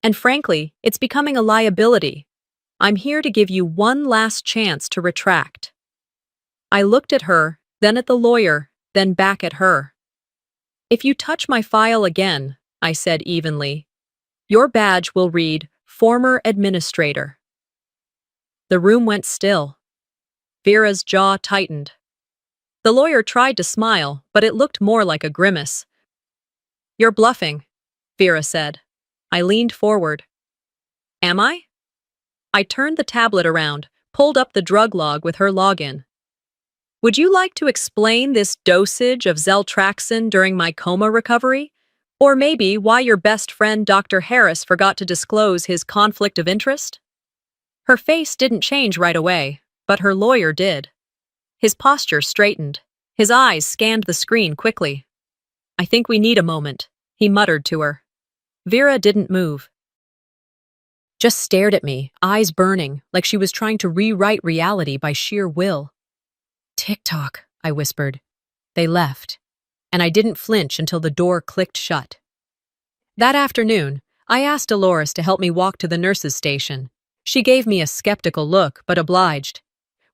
"And frankly, it's becoming a liability. I'm here to give you one last chance to retract." I looked at her, then at the lawyer, then back at her. "If you touch my file again," I said evenly, "your badge will read former administrator." The room went still. Vera's jaw tightened. The lawyer tried to smile, but it looked more like a grimace. "You're bluffing," Vera said. I leaned forward. "Am I?" I turned the tablet around, pulled up the drug log with her login. "Would you like to explain this dosage of Zeltraxin during my coma recovery? Or maybe why your best friend Dr. Harris forgot to disclose his conflict of interest?" Her face didn't change right away, but her lawyer did. His posture straightened. His eyes scanned the screen quickly. "I think we need a moment," he muttered to her. Vera didn't move. Just stared at me, eyes burning, like she was trying to rewrite reality by sheer will. "Tick-tock," I whispered. They left, and I didn't flinch until the door clicked shut. That afternoon, I asked Dolores to help me walk to the nurse's station. She gave me a skeptical look, but obliged.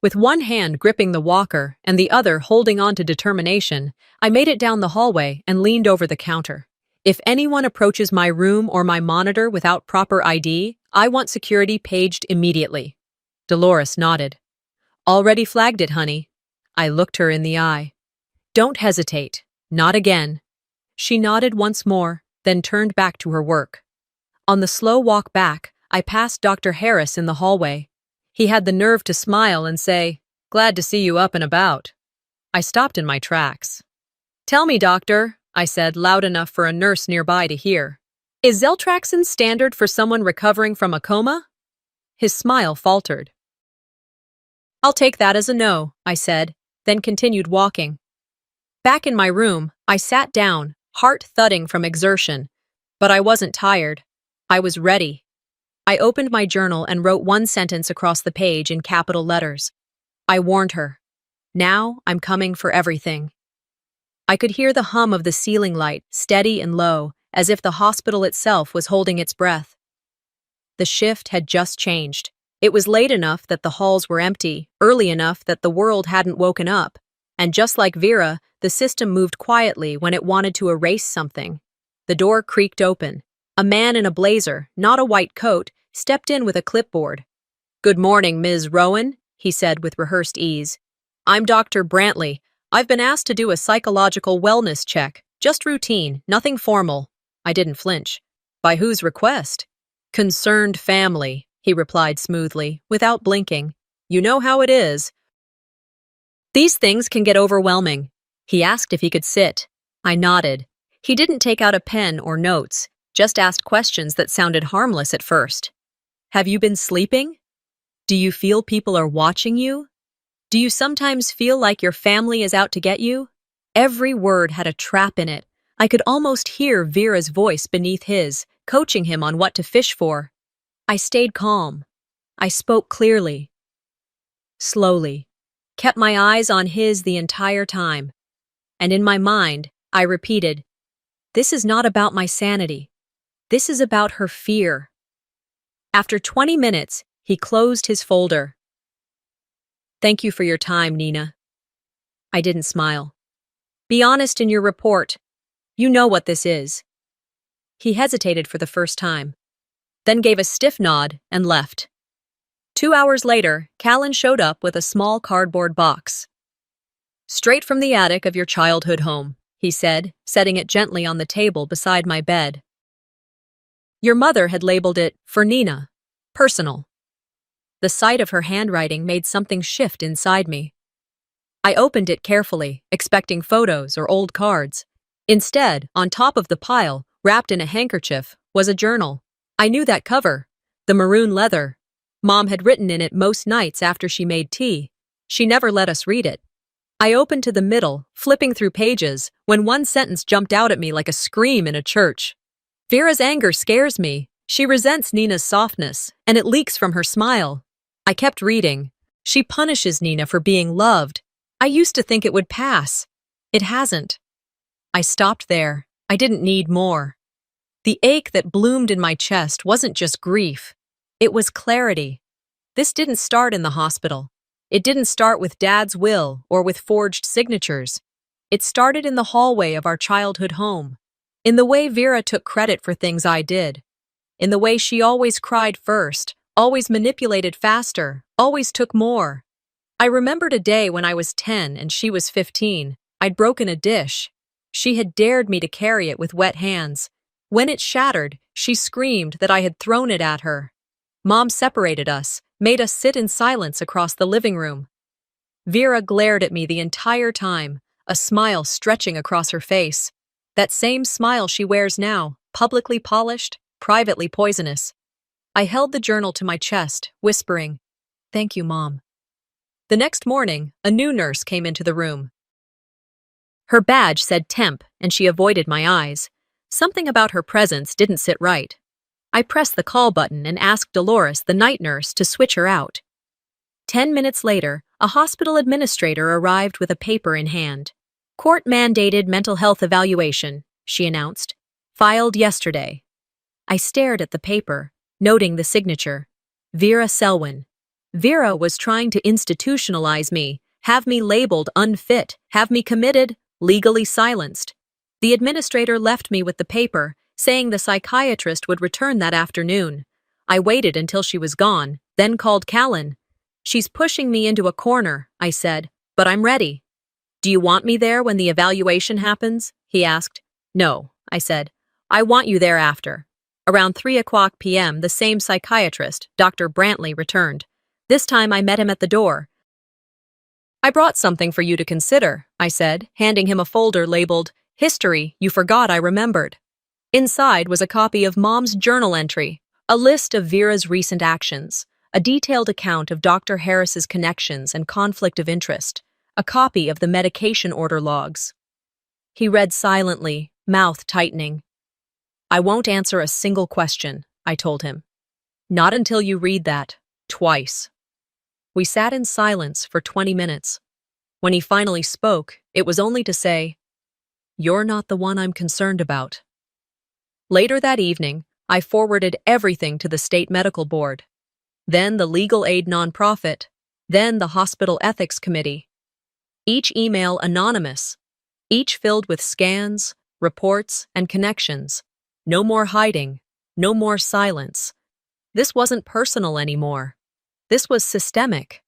With one hand gripping the walker and the other holding on to determination, I made it down the hallway and leaned over the counter. "If anyone approaches my room or my monitor without proper ID, I want security paged immediately." Dolores nodded. "Already flagged it, honey." I looked her in the eye. "Don't hesitate. Not again." She nodded once more, then turned back to her work. On the slow walk back, I passed Dr. Harris in the hallway. He had the nerve to smile and say, "Glad to see you up and about." I stopped in my tracks. "Tell me, doctor," I said, loud enough for a nurse nearby to hear. "Is Zeltraxin standard for someone recovering from a coma?" His smile faltered. "I'll take that as a no," I said, then continued walking. Back in my room, I sat down, heart thudding from exertion. But I wasn't tired. I was ready. I opened my journal and wrote one sentence across the page in capital letters. I warned her. Now I'm coming for everything. I could hear the hum of the ceiling light, steady and low, as if the hospital itself was holding its breath. The shift had just changed. It was late enough that the halls were empty, early enough that the world hadn't woken up. And just like Vera, the system moved quietly when it wanted to erase something. The door creaked open. A man in a blazer, not a white coat, stepped in with a clipboard. "Good morning, Ms. Rowan," he said with rehearsed ease. "I'm Dr. Brantley. I've been asked to do a psychological wellness check. Just routine, nothing formal." I didn't flinch. "By whose request?" "Concerned family," he replied smoothly, without blinking. "You know how it is. These things can get overwhelming." He asked if he could sit. I nodded. He didn't take out a pen or notes, just asked questions that sounded harmless at first. "Have you been sleeping? Do you feel people are watching you? Do you sometimes feel like your family is out to get you?" Every word had a trap in it. I could almost hear Vera's voice beneath his, coaching him on what to fish for. I stayed calm. I spoke clearly. Slowly. Kept my eyes on his the entire time. And in my mind, I repeated, "This is not about my sanity. This is about her fear." After 20 minutes, he closed his folder. "Thank you for your time, Nina." I didn't smile. Be honest in your report. You know what this is. He hesitated for the first time, then gave a stiff nod and left. 2 hours later, Callan showed up with a small cardboard box. Straight from the attic of your childhood home, he said, setting it gently on the table beside my bed. Your mother had labeled it, for Nina, personal. The sight of her handwriting made something shift inside me. I opened it carefully, expecting photos or old cards. Instead, on top of the pile, wrapped in a handkerchief, was a journal. I knew that cover, the maroon leather. Mom had written in it most nights after she made tea. She never let us read it. I opened to the middle, flipping through pages, when one sentence jumped out at me like a scream in a church. Vera's anger scares me. She resents Nina's softness, and it leaks from her smile. I kept reading. She punishes Nina for being loved. I used to think it would pass. It hasn't. I stopped there. I didn't need more. The ache that bloomed in my chest wasn't just grief. It was clarity. This didn't start in the hospital. It didn't start with Dad's will or with forged signatures. It started in the hallway of our childhood home, in the way Vera took credit for things I did, in the way she always cried first, always manipulated faster, always took more. I remembered a day when I was 10 and she was 15. I'd broken a dish. She had dared me to carry it with wet hands. When it shattered, she screamed that I had thrown it at her. Mom separated us, made us sit in silence across the living room. Vera glared at me the entire time, a smile stretching across her face. That same smile she wears now, publicly polished, privately poisonous. I held the journal to my chest, whispering, "Thank you, Mom." The next morning, a new nurse came into the room. Her badge said temp, and she avoided my eyes. Something about her presence didn't sit right. I pressed the call button and asked Dolores, the night nurse, to switch her out. 10 minutes later, a hospital administrator arrived with a paper in hand. Court-mandated mental health evaluation, she announced. Filed yesterday. I stared at the paper, noting the signature. Vera Selwyn. Vera was trying to institutionalize me, have me labeled unfit, have me committed, legally silenced. The administrator left me with the paper, saying the psychiatrist would return that afternoon. I waited until she was gone, then called Callan. She's pushing me into a corner, I said, but I'm ready. Do you want me there when the evaluation happens? He asked. No, I said. I want you there after. Around 3:00 p.m., the same psychiatrist, Dr. Brantley, returned. This time I met him at the door. I brought something for you to consider, I said, handing him a folder labeled, History You Forgot I Remembered. Inside was a copy of Mom's journal entry, a list of Vera's recent actions, a detailed account of Dr. Harris's connections and conflict of interest, a copy of the medication order logs. He read silently, mouth tightening. I won't answer a single question, I told him. Not until you read that, twice. We sat in silence for 20 minutes. When he finally spoke, it was only to say, You're not the one I'm concerned about. Later that evening, I forwarded everything to the state medical board, then the legal aid nonprofit, then the hospital ethics committee. Each email anonymous, each filled with scans, reports, and connections. No more hiding, no more silence. This wasn't personal anymore. This was systemic.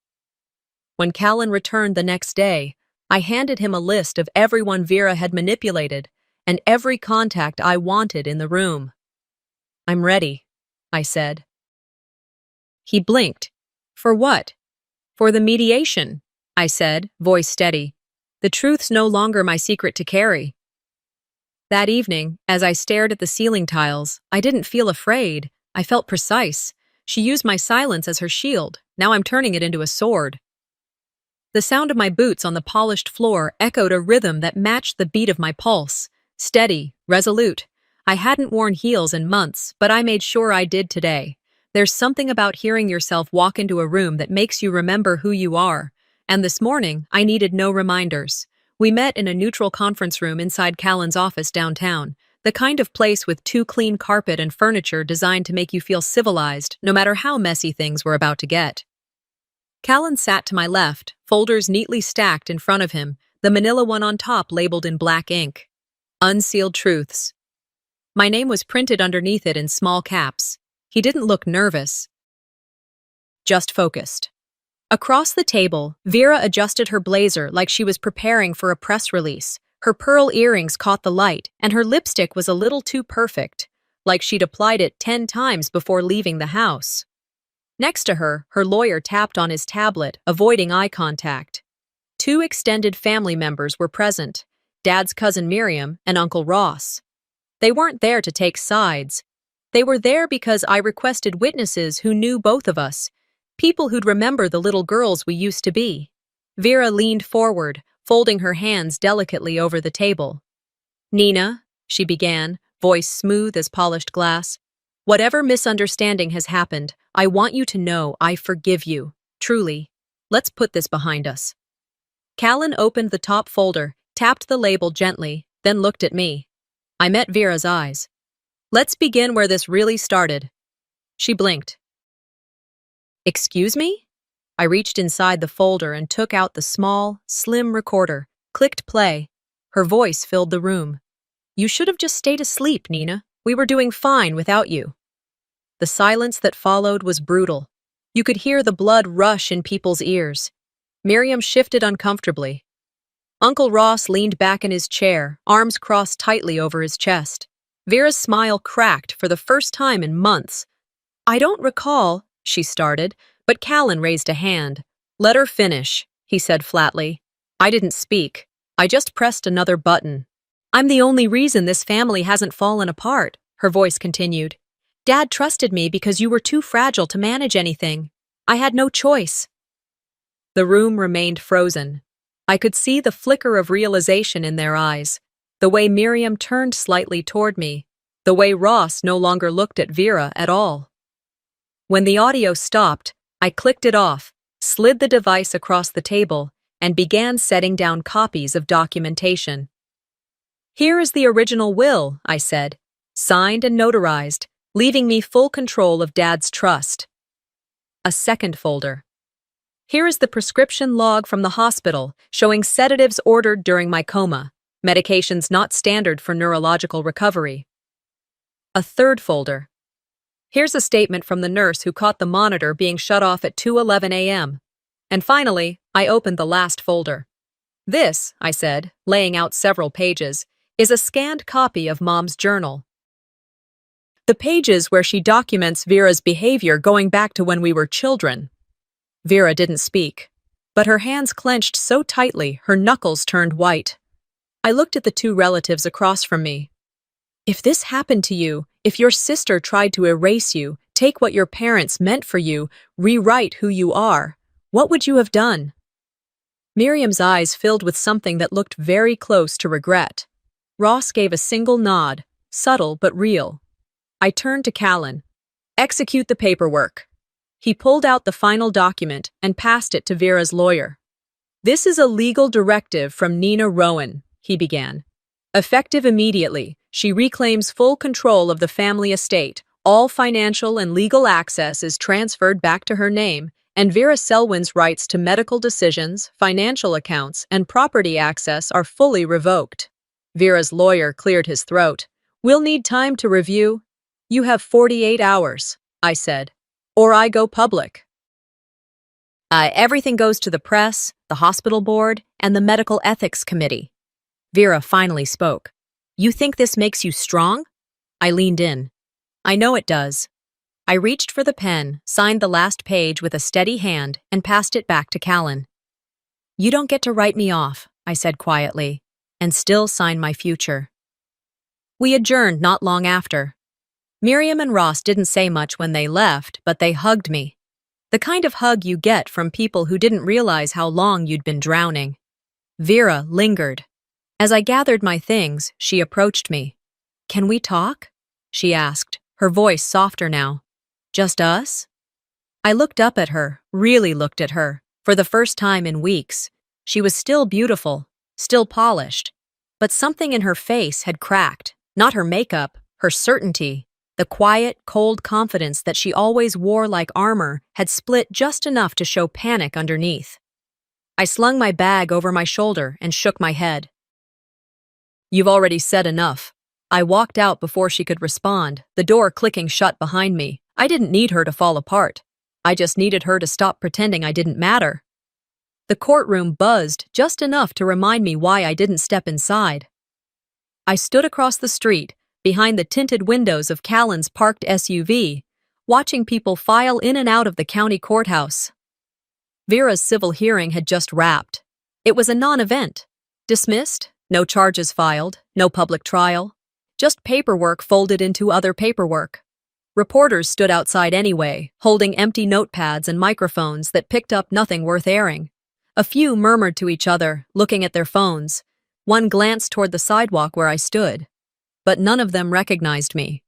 When Callan returned the next day, I handed him a list of everyone Vera had manipulated and every contact I wanted in the room. I'm ready, I said. He blinked. For what? For the mediation, I said, voice steady. The truth's no longer my secret to carry. That evening, as I stared at the ceiling tiles, I didn't feel afraid. I felt precise. She used my silence as her shield. Now I'm turning it into a sword. The sound of my boots on the polished floor echoed a rhythm that matched the beat of my pulse. Steady, resolute. I hadn't worn heels in months, but I made sure I did today. There's something about hearing yourself walk into a room that makes you remember who you are. And this morning, I needed no reminders. We met in a neutral conference room inside Callan's office downtown. The kind of place with too clean carpet and furniture designed to make you feel civilized, no matter how messy things were about to get. Callan sat to my left, folders neatly stacked in front of him, the manila one on top labeled in black ink. Unsealed Truths. My name was printed underneath it in small caps. He didn't look nervous, just focused. Across the table, Vera adjusted her blazer like she was preparing for a press release. Her pearl earrings caught the light, and her lipstick was a little too perfect, like she'd applied it 10 times before leaving the house. Next to her, her lawyer tapped on his tablet, avoiding eye contact. 2 extended family members were present, Dad's cousin Miriam and Uncle Ross. They weren't there to take sides. They were there because I requested witnesses who knew both of us, people who'd remember the little girls we used to be. Vera leaned forward, folding her hands delicately over the table. "Nina," she began, voice smooth as polished glass, "whatever misunderstanding has happened, I want you to know I forgive you. Truly. Let's put this behind us." Callan opened the top folder, tapped the label gently, then looked at me. I met Vera's eyes. "Let's begin where this really started." She blinked. "Excuse me?" I reached inside the folder and took out the small, slim recorder, clicked play. Her voice filled the room. "You should have just stayed asleep, Nina. We were doing fine without you." The silence that followed was brutal. You could hear the blood rush in people's ears. Miriam shifted uncomfortably. Uncle Ross leaned back in his chair, arms crossed tightly over his chest. Vera's smile cracked for the first time in months. "I don't recall," she started, but Callan raised a hand. "Let her finish," he said flatly. I didn't speak. I just pressed another button. "I'm the only reason this family hasn't fallen apart," her voice continued. "Dad trusted me because you were too fragile to manage anything. I had no choice." The room remained frozen. I could see the flicker of realization in their eyes, the way Miriam turned slightly toward me, the way Ross no longer looked at Vera at all. When the audio stopped, I clicked it off, slid the device across the table, and began setting down copies of documentation. "Here is the original will," I said, signed and notarized, leaving me full control of Dad's trust. A second folder. "Here is the prescription log from the hospital, showing sedatives ordered during my coma, medications not standard for neurological recovery." A third folder. "Here's a statement from the nurse who caught the monitor being shut off at 2:11 a.m. And finally, I opened the last folder. "This," I said, laying out several pages, "is a scanned copy of Mom's journal. The pages where she documents Vera's behavior going back to when we were children." Vera didn't speak, but her hands clenched so tightly her knuckles turned white. I looked at the 2 relatives across from me. "If this happened to you, if your sister tried to erase you, take what your parents meant for you, rewrite who you are, what would you have done?" Miriam's eyes filled with something that looked very close to regret. Ross gave a single nod, subtle but real. I turned to Callan. "Execute the paperwork." He pulled out the final document and passed it to Vera's lawyer. "This is a legal directive from Nina Rowan," he began. "Effective immediately, she reclaims full control of the family estate, all financial and legal access is transferred back to her name, and Vera Selwyn's rights to medical decisions, financial accounts, and property access are fully revoked." Vera's lawyer cleared his throat. "We'll need time to review." "You have 48 hours, I said. "Or I go public." Everything goes to the press, the hospital board, and the medical ethics committee." Vera finally spoke. "You think this makes you strong?" I leaned in. "I know it does." I reached for the pen, signed the last page with a steady hand, and passed it back to Callan. "You don't get to write me off," I said quietly, "and still sign my future." We adjourned not long after. Miriam and Ross didn't say much when they left, but they hugged me. The kind of hug you get from people who didn't realize how long you'd been drowning. Vera lingered. As I gathered my things, she approached me. "Can we talk?" she asked, her voice softer now. "Just us?" I looked up at her, really looked at her, for the first time in weeks. She was still beautiful, still polished, but something in her face had cracked, not her makeup, her certainty. The quiet, cold confidence that she always wore like armor had split just enough to show panic underneath. I slung my bag over my shoulder and shook my head. You've already said enough. I walked out before she could respond, the door clicking shut behind me. I didn't need her to fall apart. I just needed her to stop pretending I didn't matter. The courtroom buzzed just enough to remind me why I didn't step inside. I stood across the street, behind the tinted windows of Callan's parked SUV, watching people file in and out of the county courthouse. Vera's civil hearing had just wrapped. It was a non-event. Dismissed, no charges filed, no public trial. Just paperwork folded into other paperwork. Reporters stood outside anyway, holding empty notepads and microphones that picked up nothing worth airing. A few murmured to each other, looking at their phones. One glanced toward the sidewalk where I stood. But none of them recognized me.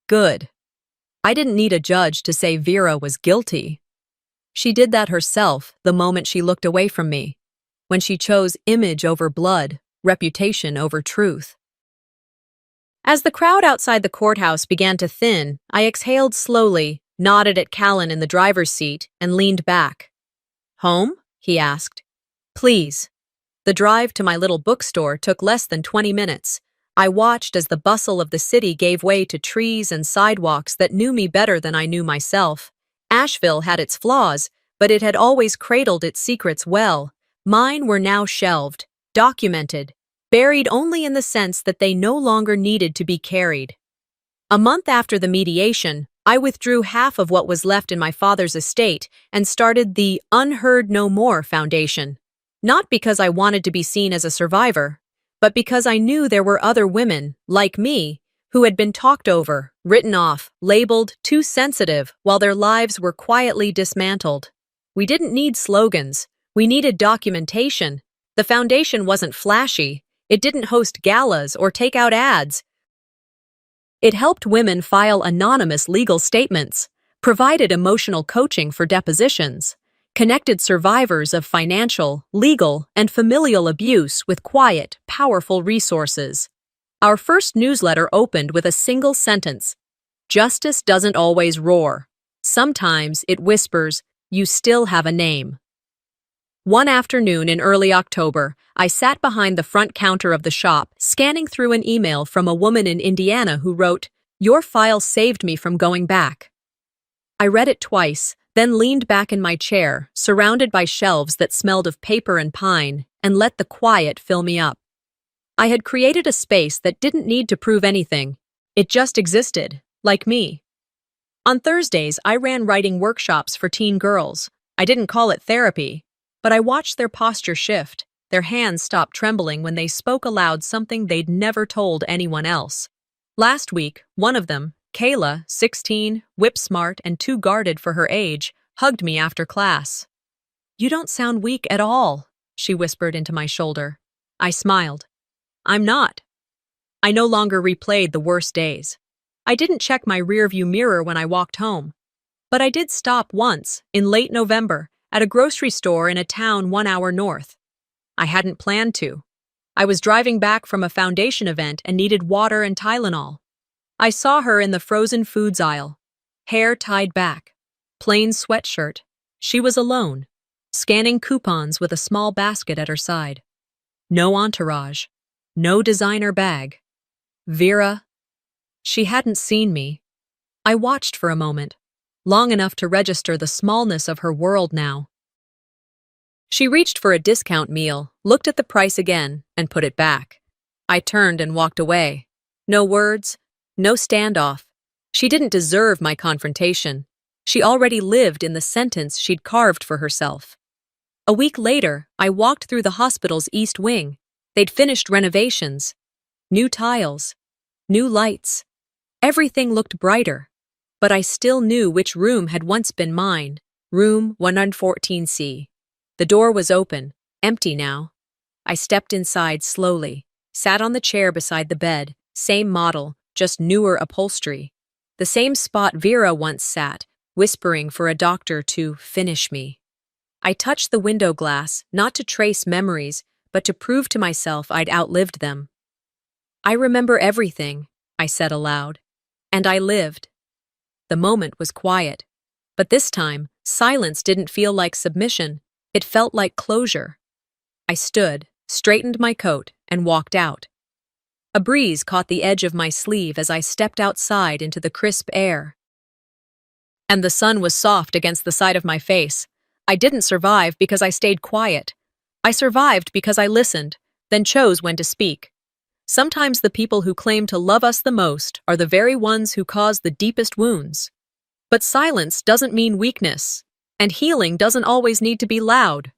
Good. I didn't need a judge to say Vera was guilty. She did that herself the moment she looked away from me, when she chose image over blood, reputation over truth. As the crowd outside the courthouse began to thin, I exhaled slowly, nodded at Callan in the driver's seat, and leaned back. Home? He asked. Please. The drive to my little bookstore took less than 20 minutes. I watched as the bustle of the city gave way to trees and sidewalks that knew me better than I knew myself. Asheville had its flaws, but it had always cradled its secrets well. Mine were now shelved, documented, buried only in the sense that they no longer needed to be carried. A month after the mediation, I withdrew half of what was left in my father's estate and started the Unheard No More Foundation. Not because I wanted to be seen as a survivor, but because I knew there were other women, like me, who had been talked over, written off, labeled too sensitive while their lives were quietly dismantled. We didn't need slogans. We needed documentation. The foundation wasn't flashy. It didn't host galas or take out ads. It helped women file anonymous legal statements, provided emotional coaching for depositions, connected survivors of financial, legal, and familial abuse with quiet, powerful resources. Our first newsletter opened with a single sentence. Justice doesn't always roar. Sometimes it whispers, you still have a name. One afternoon in early October, I sat behind the front counter of the shop, scanning through an email from a woman in Indiana who wrote, "Your file saved me from going back." I read it twice, then leaned back in my chair, surrounded by shelves that smelled of paper and pine, and let the quiet fill me up. I had created a space that didn't need to prove anything. It just existed, like me. On Thursdays, I ran writing workshops for teen girls. I didn't call it therapy, but I watched their posture shift, their hands stop trembling when they spoke aloud something they'd never told anyone else. Last week, one of them, Kayla, 16, whip-smart and too guarded for her age, hugged me after class. "You don't sound weak at all," she whispered into my shoulder. I smiled. "I'm not." I no longer replayed the worst days. I didn't check my rearview mirror when I walked home. But I did stop once, in late November, at a grocery store in a town 1 hour north. I hadn't planned to. I was driving back from a foundation event and needed water and Tylenol. I saw her in the frozen foods aisle, hair tied back, plain sweatshirt. She was alone, scanning coupons with a small basket at her side. No entourage, no designer bag. Vera. She hadn't seen me. I watched for a moment, long enough to register the smallness of her world now. She reached for a discount meal, looked at the price again, and put it back. I turned and walked away. No words, no standoff. She didn't deserve my confrontation. She already lived in the sentence she'd carved for herself. A week later, I walked through the hospital's east wing. They'd finished renovations. New tiles. New lights. Everything looked brighter. But I still knew which room had once been mine. Room 114C. The door was open, empty now. I stepped inside slowly, sat on the chair beside the bed, same model, just newer upholstery. The same spot Vera once sat, whispering for a doctor to finish me. I touched the window glass, not to trace memories, but to prove to myself I'd outlived them. "I remember everything," I said aloud. And I lived. The moment was quiet. But this time, silence didn't feel like submission. It felt like closure. I stood, straightened my coat, and walked out. A breeze caught the edge of my sleeve as I stepped outside into the crisp air. And the sun was soft against the side of my face. I didn't survive because I stayed quiet. I survived because I listened, then chose when to speak. Sometimes the people who claim to love us the most are the very ones who cause the deepest wounds. But silence doesn't mean weakness, and healing doesn't always need to be loud.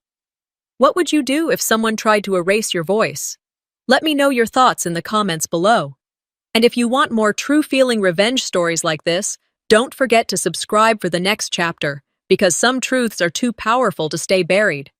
What would you do if someone tried to erase your voice? Let me know your thoughts in the comments below. And if you want more true-feeling revenge stories like this, don't forget to subscribe for the next chapter, because some truths are too powerful to stay buried.